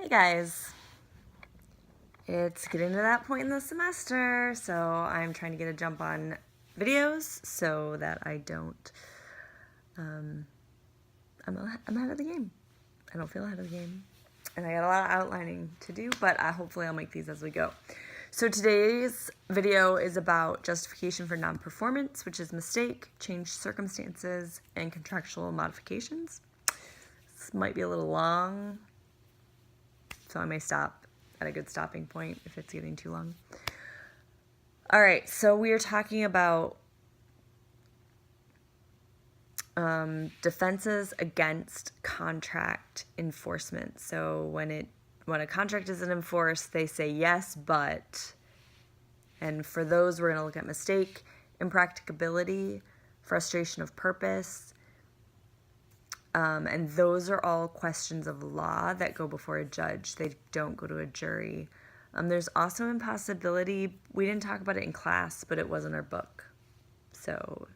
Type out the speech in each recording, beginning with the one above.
Hey guys, it's getting to that point in the semester, so I'm trying to get a jump on videos so that I don't, I'm ahead of the game. I don't feel ahead of the game. And I got a lot of outlining to do, but hopefully I'll make these as we go. So today's video is about justification for non-performance, which is mistake, changed circumstances, and contractual modifications. This might be a little long, so I may stop at a good stopping point if it's getting too long. All right, so we are talking about defenses against contract enforcement. So when a contract isn't enforced, they say yes, but. And for those, we're going to look at mistake, impracticability, frustration of purpose. And those are all questions of law that go before a judge. They don't go to a jury. There's also impossibility. We didn't talk about it in class, but it was in our book. So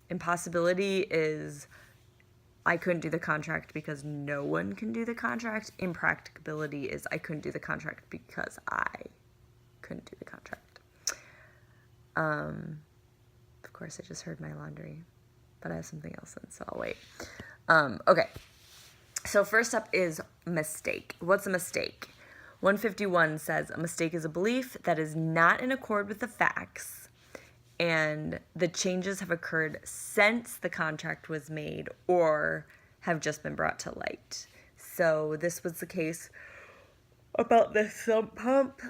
impossibility is I couldn't do the contract because no one can do the contract. Impracticability is I couldn't do the contract because I couldn't do the contract. Of course, I just heard my laundry, but I have something else in, so I'll wait. Okay, so first up is mistake. What's a mistake? 151 says a mistake is a belief that is not in accord with the facts and the changes have occurred since the contract was made or have just been brought to light. So this was the case about the sump pump,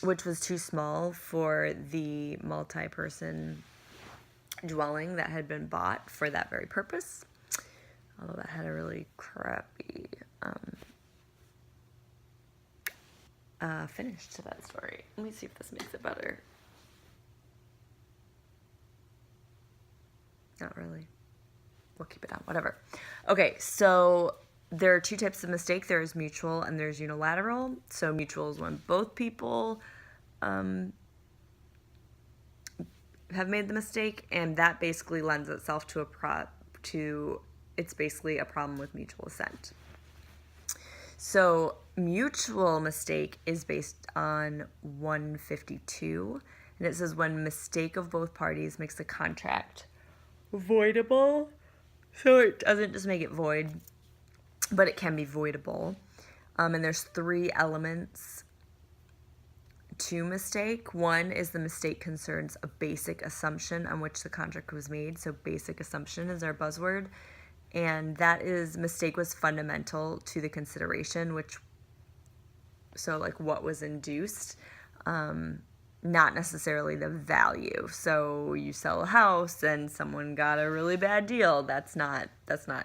which was too small for the multi-person dwelling that had been bought for that very purpose. Although that had a really crappy finish to that story. Let me see if this makes it better. Not really. We'll keep it on, whatever. Okay, so there are two types of mistake. There is mutual and there's unilateral. So mutual is when both people have made the mistake, and that basically lends itself to it's basically a problem with mutual assent. So mutual mistake is based on 152, and it says when mistake of both parties makes the contract voidable. So it doesn't just make it void, but it can be voidable. And there's three elements to mistake. One is the mistake concerns a basic assumption on which the contract was made. So basic assumption is our buzzword. And that is mistake was fundamental to the consideration, so like what was induced, not necessarily the value. So you sell a house and someone got a really bad deal. That's not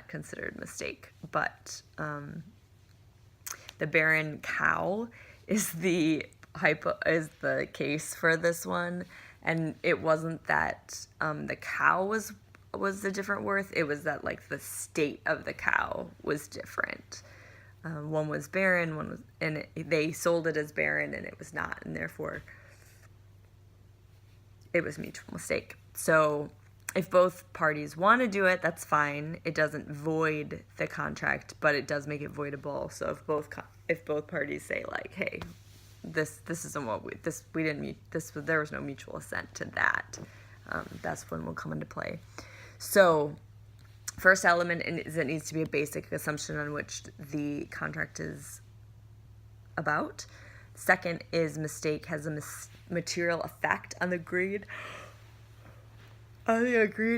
considered mistake. But the barren cow is the case for this one, and it wasn't that the cow was the different worth. It was that like the state of the cow was different. One was barren, they sold it as barren, and it was not, and therefore it was mutual mistake. So if both parties want to do it, that's fine. It doesn't void the contract, but it does make it voidable. So if both parties say like, hey, this isn't what we didn't meet this, there was no mutual assent to that, that's when we'll come into play. So first element is it needs to be a basic assumption on which the contract is about. Second is mistake has a material effect on the agreed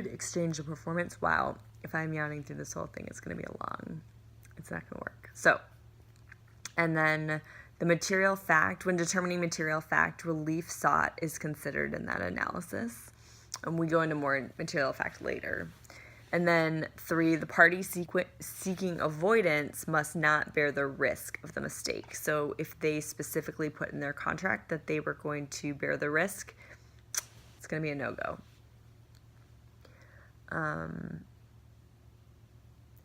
exchange of performance. Wow, if I'm yawning through this whole thing, it's going to be it's not going to work. So, and then the material fact, when determining material fact, relief sought is considered in that analysis. And we go into more material fact later. And then 3, the party seeking avoidance must not bear the risk of the mistake. So if they specifically put in their contract that they were going to bear the risk, it's going to be a no-go. And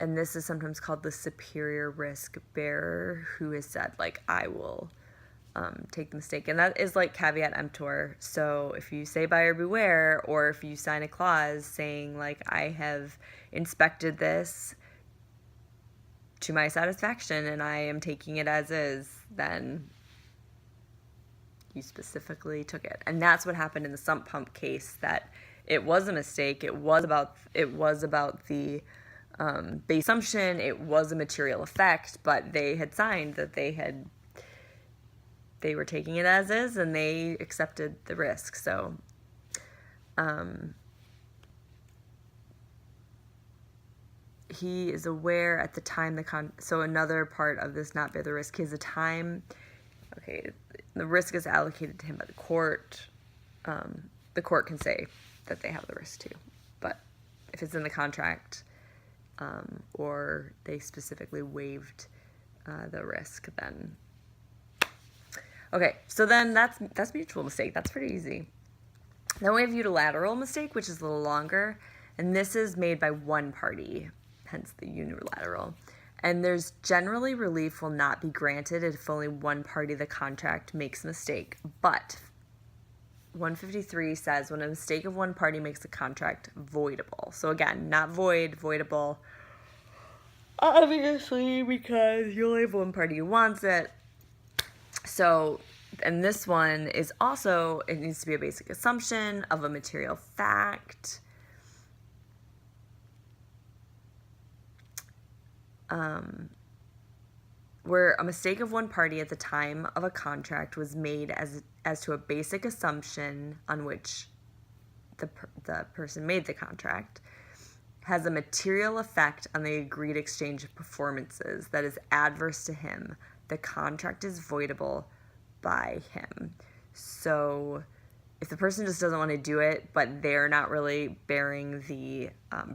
this is sometimes called the superior risk bearer, who has said, like, I will take the mistake. And that is like caveat emptor. So if you say buyer beware, or if you sign a clause saying like, I have inspected this to my satisfaction and I am taking it as is, then you specifically took it. And that's what happened in the sump pump case, that it was a mistake. It was about the base assumption. It was a material effect, but they had signed that they were taking it as is and they accepted the risk. So he is aware at the time so another part of this not bear the risk is the time. Okay, the risk is allocated to him by the court. The court can say that they have the risk too, but if it's in the contract or they specifically waived the risk, then okay. So then that's mutual mistake. That's pretty easy. Then we have unilateral mistake, which is a little longer, and this is made by one party, hence the unilateral. And there's generally relief will not be granted if only one party of the contract makes a mistake. But 153 says when a mistake of one party makes the contract voidable. So again, not void, voidable. Obviously, because you only have one party who wants it. So, and this one is also, it needs to be a basic assumption of a material fact. Where a mistake of one party at the time of a contract was made as to a basic assumption on which the person made the contract has a material effect on the agreed exchange of performances that is adverse to him, the contract is voidable by him. So if the person just doesn't want to do it, but they're not really bearing the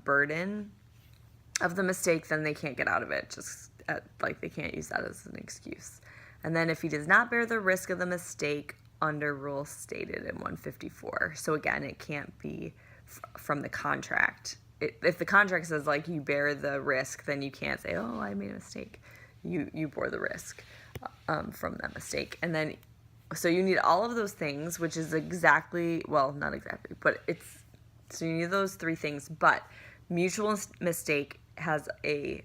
burden of the mistake, then they can't get out of it. They can't use that as an excuse. And then if he does not bear the risk of the mistake under rule stated in 154. So again, it can't be from the contract. If the contract says like you bear the risk, then you can't say, oh, I made a mistake. You bore the risk from that mistake. And then, so you need all of those things, which is exactly, well, not exactly, but so you need those three things. But mutual mistake has a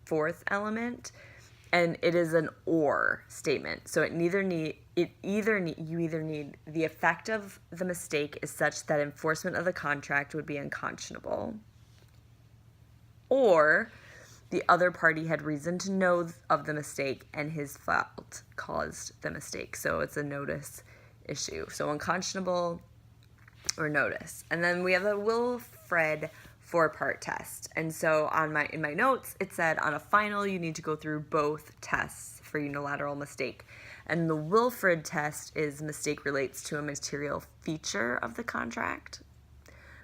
fourth element, and it is an or statement. So you either need the effect of the mistake is such that enforcement of the contract would be unconscionable, or the other party had reason to know of the mistake and his fault caused the mistake. So it's a notice issue. So unconscionable or notice. And then we have the Wilfred 4-part test. And so in my notes, it said on a final, you need to go through both tests for unilateral mistake. And the Wilfred test is mistake relates to a material feature of the contract.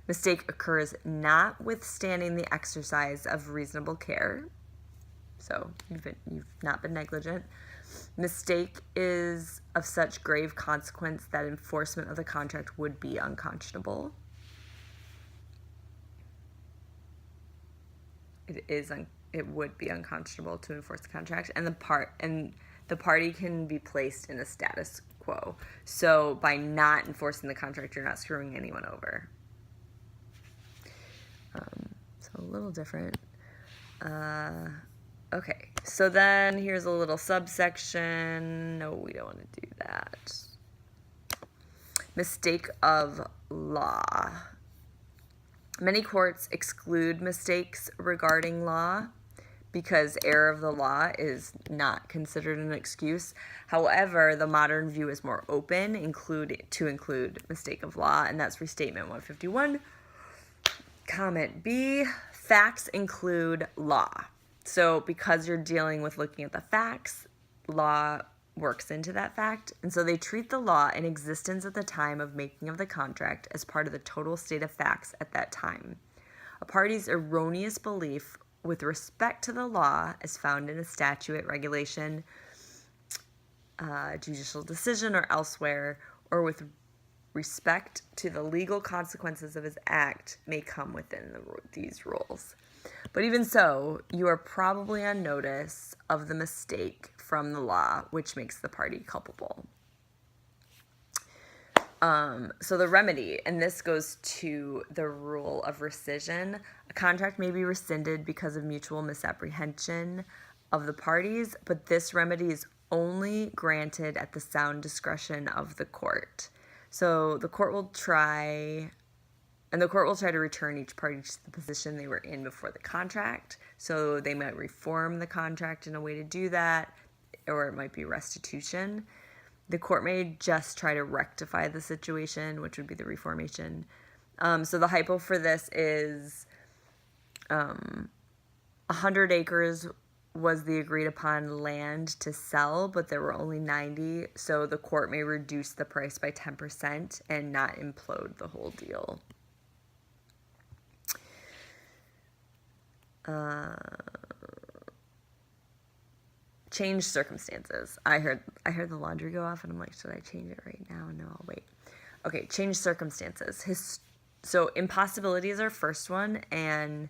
Mistake occurs notwithstanding the exercise of reasonable care. So you've not been negligent. Mistake is of such grave consequence that enforcement of the contract would be unconscionable. It would be unconscionable to enforce the contract, and the party can be placed in a status quo. So by not enforcing the contract, you're not screwing anyone over. So a little different. Okay, so then here's a little subsection. No, we don't want to do that. Mistake of law. Many courts exclude mistakes regarding law because error of the law is not considered an excuse. However, the modern view is more open to include mistake of law, and that's Restatement 151. Comment B, facts include law. So because you're dealing with looking at the facts, law works into that fact. And so they treat the law in existence at the time of making of the contract as part of the total state of facts at that time. A party's erroneous belief with respect to the law as found in a statute, regulation, judicial decision, or elsewhere, or with respect to the legal consequences of his act may come within these rules. But even so, you are probably on notice of the mistake from the law, which makes the party culpable. So the remedy, and this goes to the rule of rescission. A contract may be rescinded because of mutual misapprehension of the parties, but this remedy is only granted at the sound discretion of the court. So the court will try to return each party to the position they were in before the contract. So they might reform the contract in a way to do that, or it might be restitution. The court may just try to rectify the situation, which would be the reformation. So the hypo for this is 100 acres was the agreed upon land to sell, but there were only 90, so the court may reduce the price by 10% and not implode the whole deal. Change circumstances. I heard the laundry go off, and I'm like, should I change it right now? No, I'll wait. Okay, change circumstances. So impossibility is our first one, and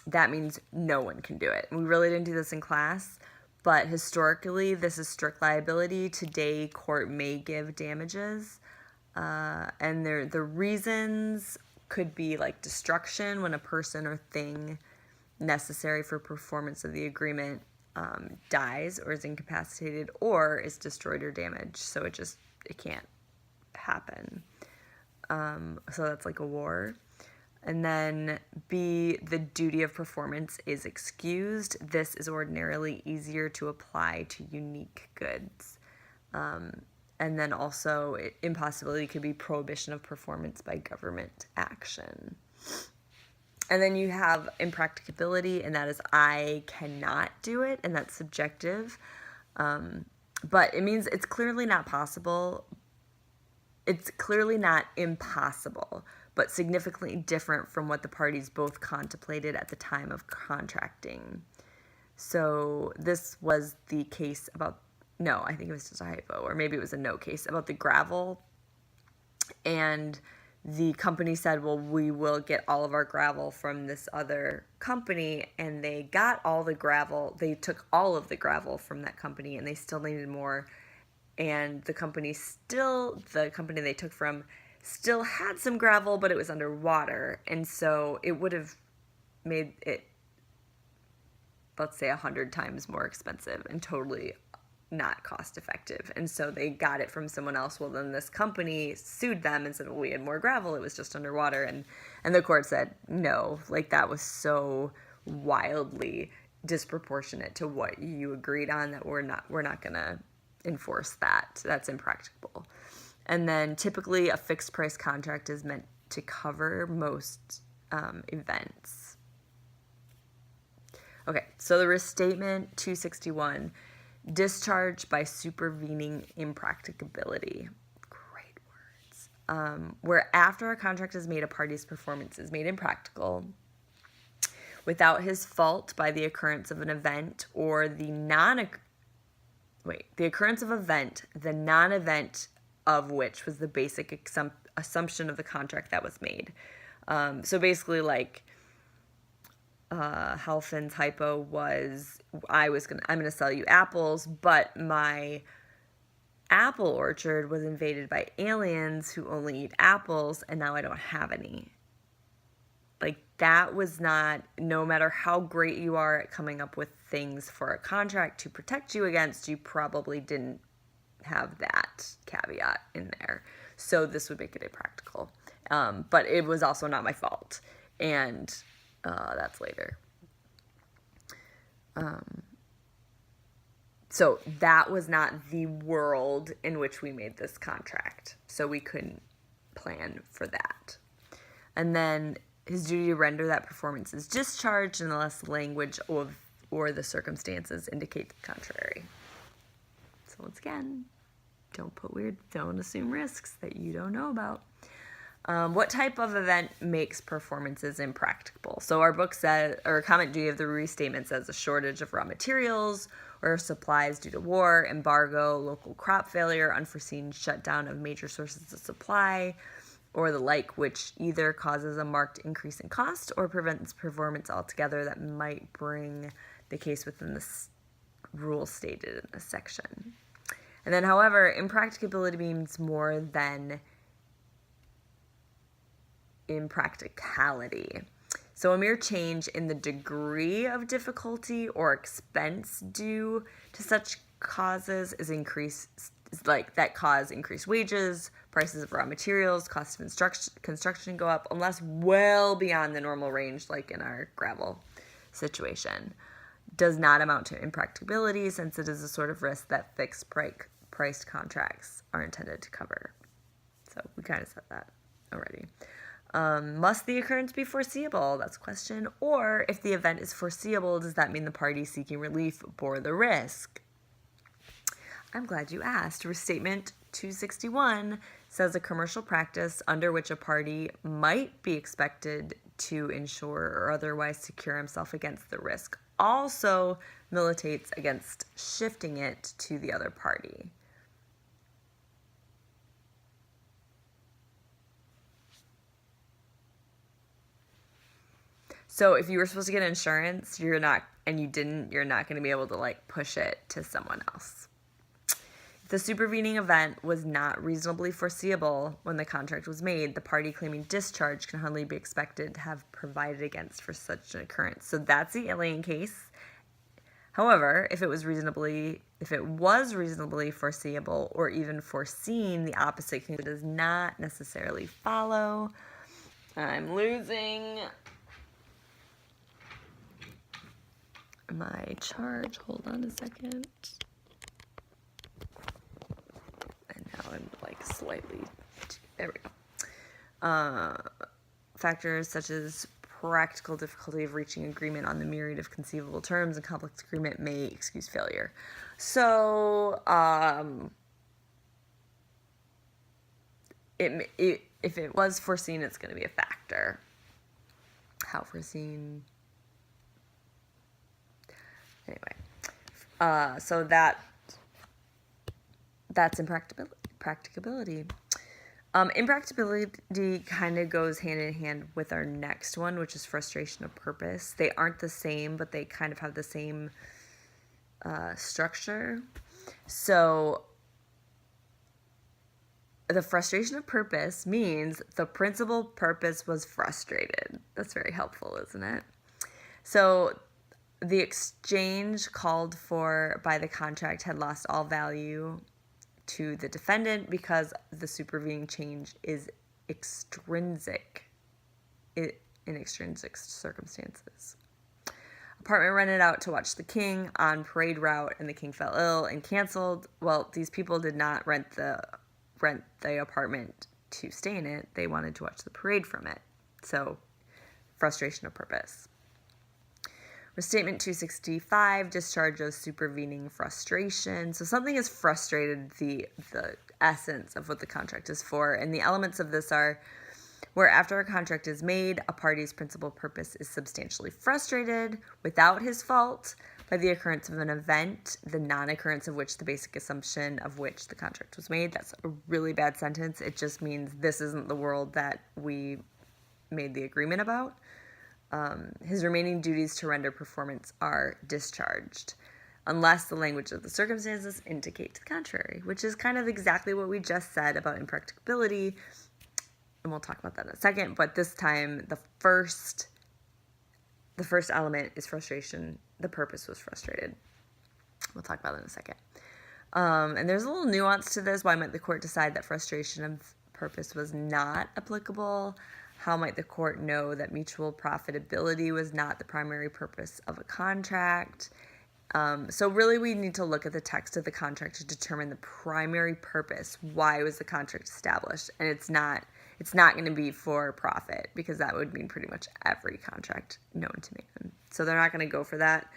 that means no one can do it. We really didn't do this in class, but historically, this is strict liability. Today, court may give damages, and the reasons could be like destruction when a person or thing necessary for performance of the agreement dies or is incapacitated or is destroyed or damaged. So it can't happen. So that's like a war. And then B, the duty of performance is excused. This is ordinarily easier to apply to unique goods. And then also impossibility could be prohibition of performance by government action. And then you have impracticability, and that is I cannot do it, and that's subjective. But it means it's clearly not possible. It's clearly not impossible, but significantly different from what the parties both contemplated at the time of contracting. So this was the case about, no, I think it was just a hypo, or maybe it was a no case about the gravel. And the company said, well, we will get all of our gravel from this other company. And they got all the gravel. They took all of the gravel from that company, and they still needed more. And the company they took from still had some gravel, but it was underwater. And so it would have made it, let's say, 100 times more expensive and totally not cost effective. And so they got it from someone else. Well, then this company sued them and said, well, we had more gravel. It was just underwater. And the court said, no, like that was so wildly disproportionate to what you agreed on that we're not going to enforce that. That's impracticable. And then typically a fixed price contract is meant to cover most events. Okay, so the restatement 261, discharge by supervening impracticability. Great words. Where after a contract is made, a party's performance is made impractical without his fault by the occurrence of an event or the occurrence of event, the non-event of which was the basic assumption of the contract that was made. So basically, like, Helfand's hypo was, I'm gonna sell you apples, but my apple orchard was invaded by aliens who only eat apples, and now I don't have any. Like, that was not, no matter how great you are at coming up with things for a contract to protect you against, you probably didn't have that caveat in there. So this would make it impractical. But it was also not my fault. And that's later. So that was not the world in which we made this contract. So we couldn't plan for that. And then his duty to render that performance is discharged unless language or the circumstances indicate the contrary. So once again, don't assume risks that you don't know about. What type of event makes performances impracticable? So our book says, or comment duty of the restatement says, a shortage of raw materials or supplies due to war, embargo, local crop failure, unforeseen shutdown of major sources of supply, or the like, which either causes a marked increase in cost or prevents performance altogether that might bring the case within the rule stated in this section. And then, however, impracticability means more than impracticality. So a mere change in the degree of difficulty or expense due to such causes is that cause increased wages, prices of raw materials, costs of construction go up, unless well beyond the normal range, like in our gravel situation. Does not amount to impracticability, since it is a sort of risk that fixed price contracts are intended to cover. So we kind of said that already. Must the occurrence be foreseeable? That's a question. Or if the event is foreseeable, does that mean the party seeking relief bore the risk? I'm glad you asked. Restatement 261 says a commercial practice under which a party might be expected to insure or otherwise secure himself against the risk also militates against shifting it to the other party. So if you were supposed to get insurance, you're not going to be able to push it to someone else. If the supervening event was not reasonably foreseeable when the contract was made, the party claiming discharge can hardly be expected to have provided against for such an occurrence. So that's the alien case. However, if it was reasonably foreseeable or even foreseen, the opposite conclusion does not necessarily follow. I'm losing my charge. Hold on a second. And now I'm slightly, there we go. Factors such as practical difficulty of reaching agreement on the myriad of conceivable terms and complex agreement may excuse failure. So, if it was foreseen, it's going to be a factor. How foreseen? Anyway, so that's impracticability. Impracticability kind of goes hand in hand with our next one, which is frustration of purpose. They aren't the same, but they kind of have the same structure. So the frustration of purpose means the principal purpose was frustrated. That's very helpful, isn't it? So the exchange called for by the contract had lost all value to the defendant because the supervening change is extrinsic in extrinsic circumstances. Apartment rented out to watch the king on parade route, and the king fell ill and canceled. Well, these people did not rent the apartment to stay in it. They wanted to watch the parade from it. So, frustration of purpose. Restatement 265, discharge of supervening frustration. So something is frustrated, the essence of what the contract is for. And the elements of this are where after a contract is made, a party's principal purpose is substantially frustrated without his fault by the occurrence of an event, the non-occurrence of which the basic assumption of which the contract was made. That's a really bad sentence. It just means this isn't the world that we made the agreement about. His remaining duties to render performance are discharged, unless the language of the circumstances indicate to the contrary, which is kind of exactly what we just said about impracticability, and we'll talk about that in a second. But this time, the first element is frustration. The purpose was frustrated. We'll talk about that in a second. And there's a little nuance to this. Why might the court decide that frustration of purpose was not applicable? How might the court know that mutual profitability was not the primary purpose of a contract? So really we need to look at the text of the contract to determine the primary purpose. Why was the contract established? And it's not going to be for profit, because that would mean pretty much every contract known to man. So they're not going to go for that.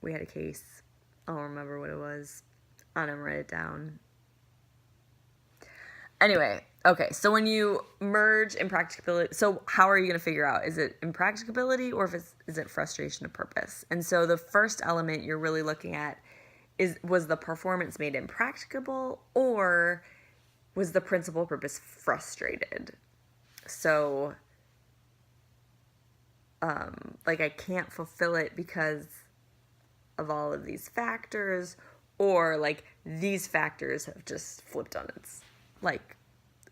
We had a case. I don't remember what it was. I'm going to write it down. Anyway, okay, so when you merge impracticability, so how are you going to figure out, is it impracticability or is it frustration of purpose? And so the first element you're really looking at was the performance made impracticable, or was the principal purpose frustrated? So, I can't fulfill it because of all of these factors, or these factors have just flipped on its,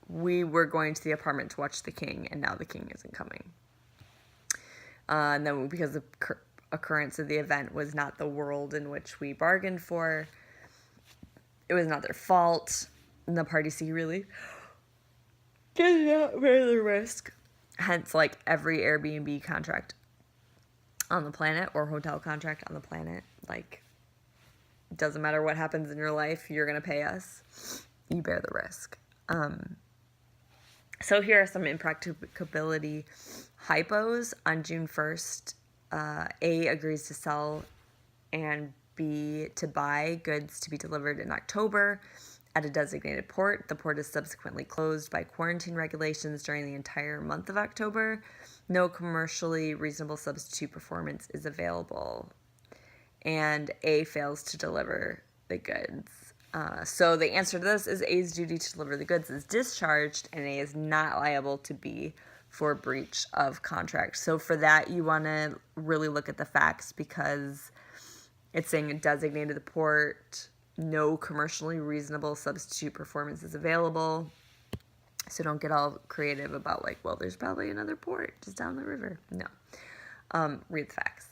we were going to the apartment to watch the king, and now the king isn't coming. And then because the occurrence of the event was not the world in which we bargained for, it was not their fault, and the party C really did not bear the risk. Hence, like, every Airbnb contract on the planet or hotel contract on the planet, like, doesn't matter what happens in your life, you're going to pay us. You bear the risk. So here are some impracticability hypos. On June 1st, A agrees to sell and B to buy goods to be delivered in October at a designated port. The port is subsequently closed by quarantine regulations during the entire month of October. No commercially reasonable substitute performance is available. And A fails to deliver the goods. So the answer to this is A's duty to deliver the goods is discharged, and A is not liable to B for breach of contract. So for that, you want to really look at the facts, because it's saying a designated port, no commercially reasonable substitute performance is available. So don't get all creative about, like, well, there's probably another port just down the river. No. Read the facts.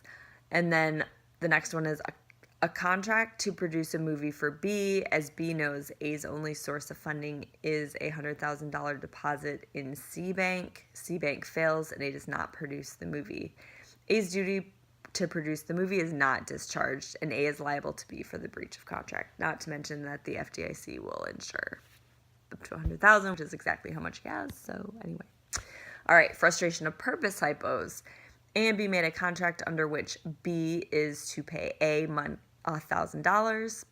And then the next one is a contract to produce a movie for B, as B knows A's only source of funding is a $100,000 deposit in C Bank. C Bank fails and A does not produce the movie. A's duty to produce the movie is not discharged, and A is liable to B for the breach of contract. Not to mention that the FDIC will insure up to $100,000, which is exactly how much he has. So anyway. All right, frustration of purpose hypos. A and B made a contract under which B is to pay A $1,000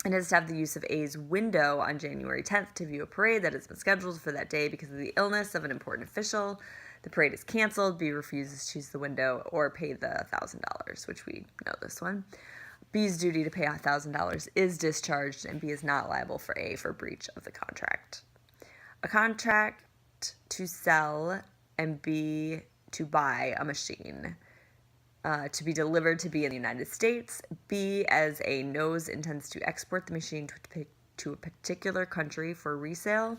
and is to have the use of A's window on January 10th to view a parade that has been scheduled for that day because of the illness of an important official. The parade is canceled. B refuses to use the window or pay the $1,000, which we know this one. B's duty to pay $1,000 is discharged, and B is not liable for A for breach of the contract. A contract to sell and B to buy a machine to be delivered to B in the United States. B, as A knows, intends to export the machine to a particular country for resale.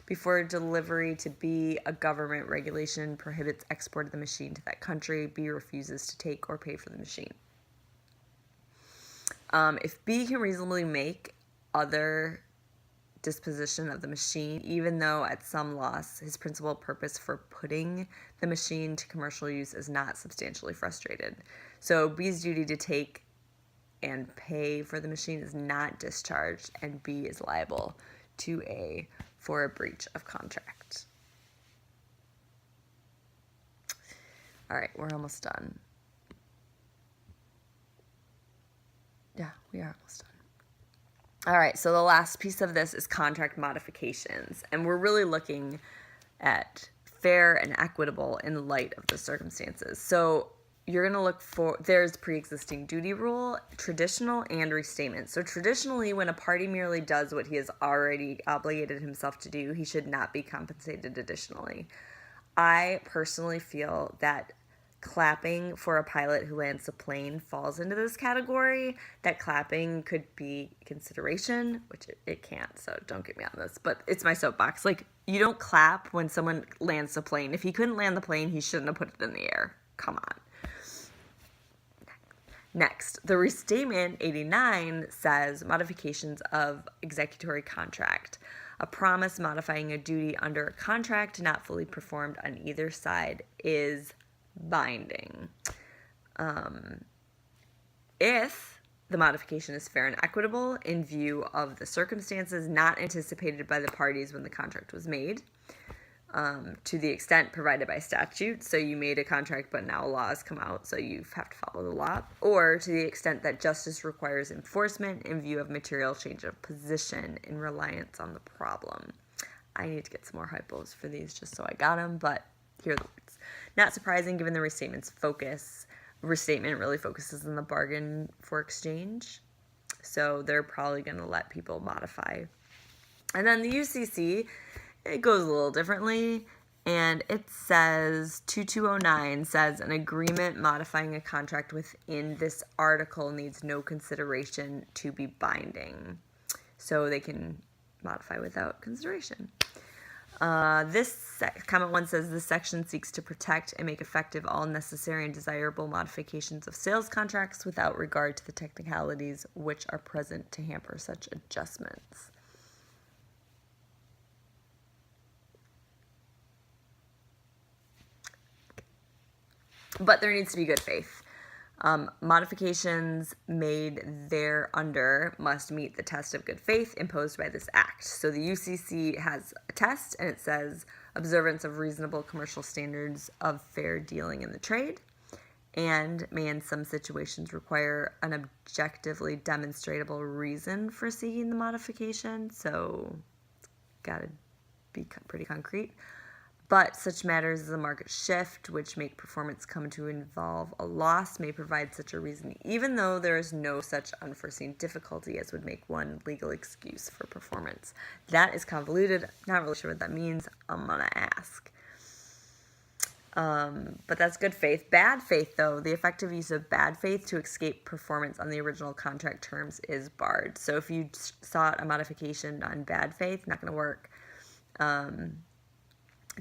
Before delivery to B, a government regulation prohibits export of the machine to that country. B refuses to take or pay for the machine. If B can reasonably make other disposition of the machine, even though at some loss, his principal purpose for putting the machine to commercial use is not substantially frustrated. So B's duty to take and pay for the machine is not discharged, and B is liable to A for a breach of contract. All right, we're almost done. Yeah, we are almost done. All right, so the last piece of this is contract modifications, and we're really looking at fair and equitable in light of the circumstances. So you're going to look for, there's pre-existing duty rule, traditional, and restatement. So traditionally, when a party merely does what he has already obligated himself to do, he should not be compensated additionally. I personally feel that clapping for a pilot who lands a plane falls into this category, that clapping could be consideration, which it can't, so don't get me on this, but it's my soapbox. Like, you don't clap when someone lands a plane. If he couldn't land the plane, he shouldn't have put it in the air. Come on. Next, the restatement 89 says modifications of executory contract. A promise modifying a duty under a contract not fully performed on either side is binding. If the modification is fair and equitable in view of the circumstances not anticipated by the parties when the contract was made, to the extent provided by statute, so you made a contract but now a law has come out, so you have to follow the law, or to the extent that justice requires enforcement in view of material change of position in reliance on the problem. I need to get some more hypos for these just so I got them, but here are the words. Not surprising given the restatement's focus. Restatement really focuses on the bargain for exchange, so they're probably going to let people modify. And then the UCC, it goes a little differently, and it says 2209 says an agreement modifying a contract within this article needs no consideration to be binding, so they can modify without consideration. Comment 1 says, this section seeks to protect and make effective all necessary and desirable modifications of sales contracts without regard to the technicalities which are present to hamper such adjustments. But there needs to be good faith. Modifications made thereunder must meet the test of good faith imposed by this act. So the UCC has a test, and it says observance of reasonable commercial standards of fair dealing in the trade, and may in some situations require an objectively demonstrable reason for seeking the modification. So it's got to be pretty concrete. But such matters as a market shift, which make performance come to involve a loss, may provide such a reason, even though there is no such unforeseen difficulty as would make one legal excuse for performance. That is convoluted. Not really sure what that means. I'm going to ask. But that's good faith. Bad faith, though, the effective use of bad faith to escape performance on the original contract terms is barred. So if you sought a modification on bad faith, not going to work.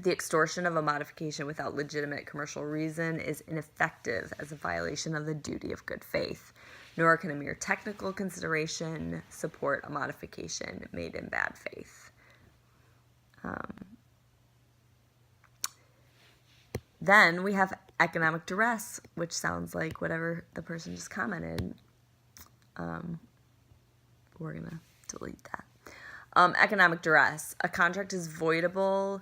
The extortion of a modification without legitimate commercial reason is ineffective as a violation of the duty of good faith, nor can a mere technical consideration support a modification made in bad faith. Then we have economic duress, which sounds like whatever the person just commented. We're going to delete that. Economic duress. A contract is voidable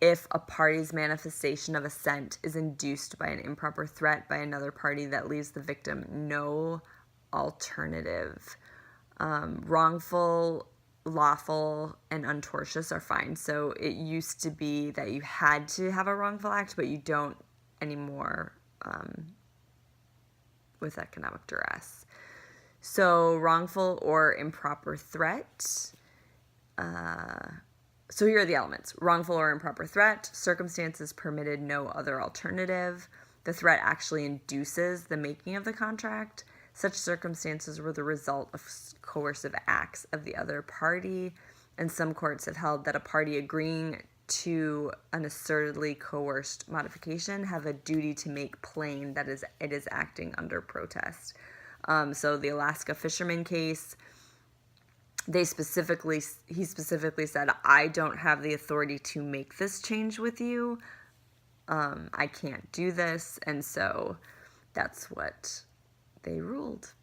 if a party's manifestation of assent is induced by an improper threat by another party that leaves the victim no alternative. Wrongful, lawful, and untortious are fine. So it used to be that you had to have a wrongful act, but you don't anymore with economic duress. So wrongful or improper threat. So here are the elements. Wrongful or improper threat, circumstances permitted no other alternative. The threat actually induces the making of the contract. Such circumstances were the result of coercive acts of the other party, and some courts have held that a party agreeing to an assertedly coerced modification have a duty to make plain that it is acting under protest. So the Alaska fisherman case, he specifically said, I don't have the authority to make this change with you. I can't do this. And so that's what they ruled,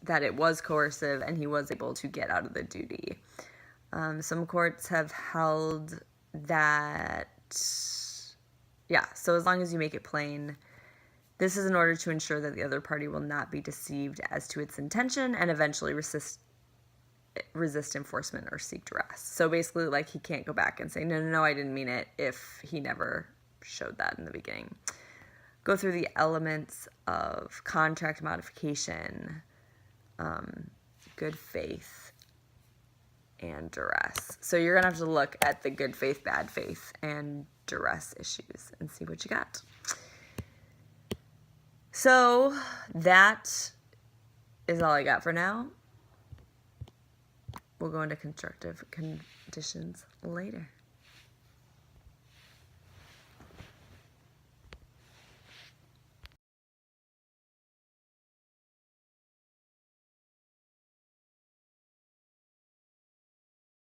that it was coercive and he was able to get out of the duty. Some courts have held that, so as long as you make it plain, this is in order to ensure that the other party will not be deceived as to its intention and eventually resist enforcement or seek duress. So basically, like, he can't go back and say, no, I didn't mean it, if he never showed that in the beginning. Go through the elements of contract modification, good faith, and duress. So you're going to have to look at the good faith, bad faith, and duress issues and see what you got. So that is all I got for now. We'll go into constructive conditions later.